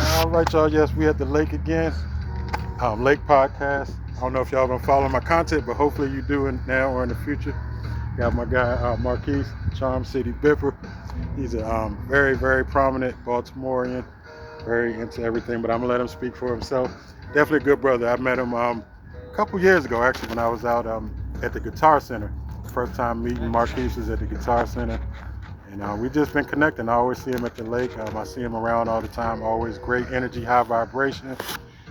All right, y'all. Yes, we at the lake again. Lake Podcast. I don't know if y'all been following my content, but hopefully you do it now or in the future. Got my guy Marquis, Charm City Bipper. He's a very, very prominent Baltimorean, very into everything. But I'm gonna let him speak for himself. Definitely a good brother. I met him a couple years ago, actually, when I was out at the Guitar Center. First time meeting Marquis was at the Guitar Center. And we just been connecting. I always see him at the lake. I see him around all the time. Always great energy, high vibration.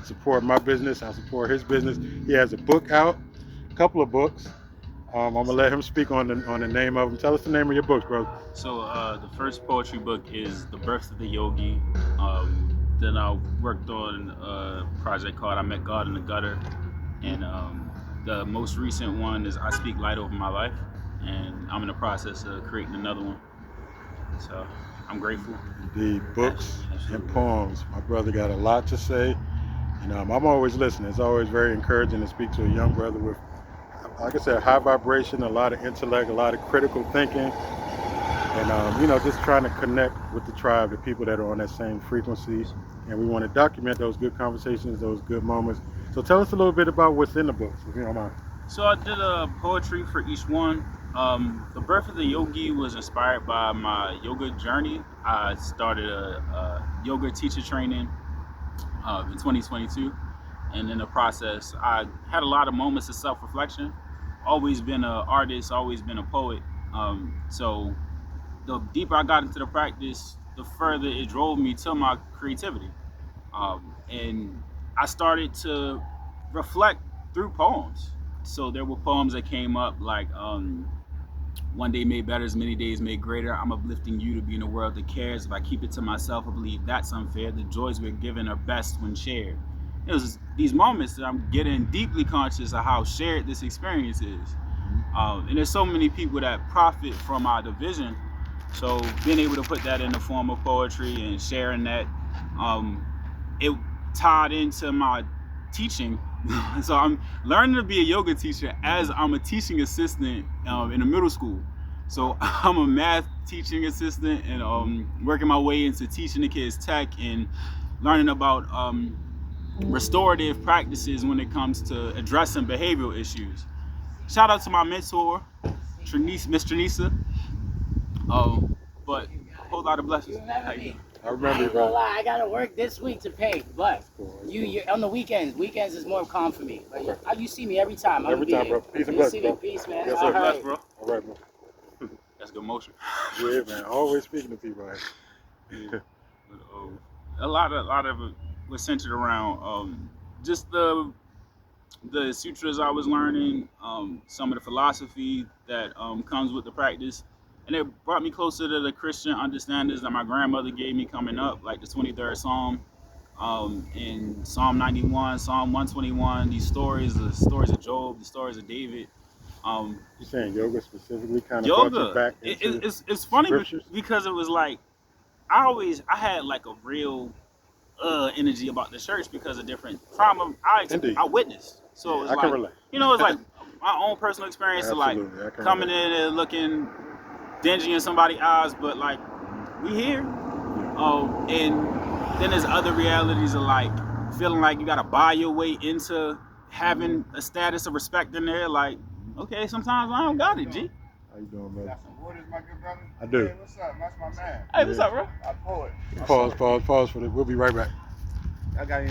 Support my business. I support his business. He has a book out, a couple of books. I'm gonna let him speak on the name of them. Tell us the name of your books, bro. So the first poetry book is The Birth of the Yogi. Then I worked on a project called I Met God in the Gutter. And the most recent one is I Speak Light Over My Life. And I'm in the process of creating another one. So I'm grateful. Indeed, books Absolutely. and poems. My brother got a lot to say. And I'm always listening. It's always very encouraging to speak to a young brother with, like I said, high vibration, a lot of intellect, a lot of critical thinking. And just trying to connect with the tribe, the people that are on that same frequency. And we want to document those good conversations, those good moments. So tell us a little bit about what's in the books, if you don't mind. So I did a poetry for each one. The Birth of the Yogi was inspired by my yoga journey. I started a yoga teacher training in 2022. And in the process, I had a lot of moments of self-reflection. Always been an artist, always been a poet. So the deeper I got into the practice, the further it drove me to my creativity. And I started to reflect through poems. So there were poems that came up like one day made better, as many days made greater. I'm uplifting you to be in a world that cares. If I keep it to myself, I believe that's unfair. The joys we're given are best when shared. It was these moments that I'm getting deeply conscious of how shared this experience is. And there's so many people that profit from our division. So being able to put that in the form of poetry and sharing that, it tied into my teaching. So I'm learning to be a yoga teacher as I'm a teaching assistant in a middle school. So I'm a math teaching assistant and working my way into teaching the kids tech and learning about restorative practices when it comes to addressing behavioral issues. Shout out to my mentor, Miss Tranisa. But a whole lot of blessings. I remember you, I bro. I gotta work this week to pay, but you on the weekends. Weekends is more calm for me. But you see me every time. Every time, bro. Peace and blessings, bro. Peace, man. Yes, All sir. right, bro. All right, bro. That's good motion. Yeah, man. Always speaking to people. Right? But, a lot of it was centered around just the sutras I was learning, some of the philosophy that comes with the practice, and it brought me closer to the Christian understandings that my grandmother gave me coming up, like the 23rd Psalm, in Psalm 91, Psalm 121. These stories, the stories of Job, the stories of David. You're saying yoga specifically kind of brought you Yoga. back into It's funny scriptures? because it was like I had like a real energy about the church because of different trauma Indeed. I witnessed. So Yeah, it's I like can relate. it's like my own personal experience of like Absolutely, I can coming relate. in and looking dingy in somebody's eyes, but like we here. And then there's other realities of like feeling like you gotta buy your way into having a status of respect in there. Like, okay, sometimes I don't got it, G. How you doing, brother? Got some waters, my good brother? I do. Hey, what's up? That's my man. Hey, what's up, bro? I poet. Pause for this. We'll be right back. I got any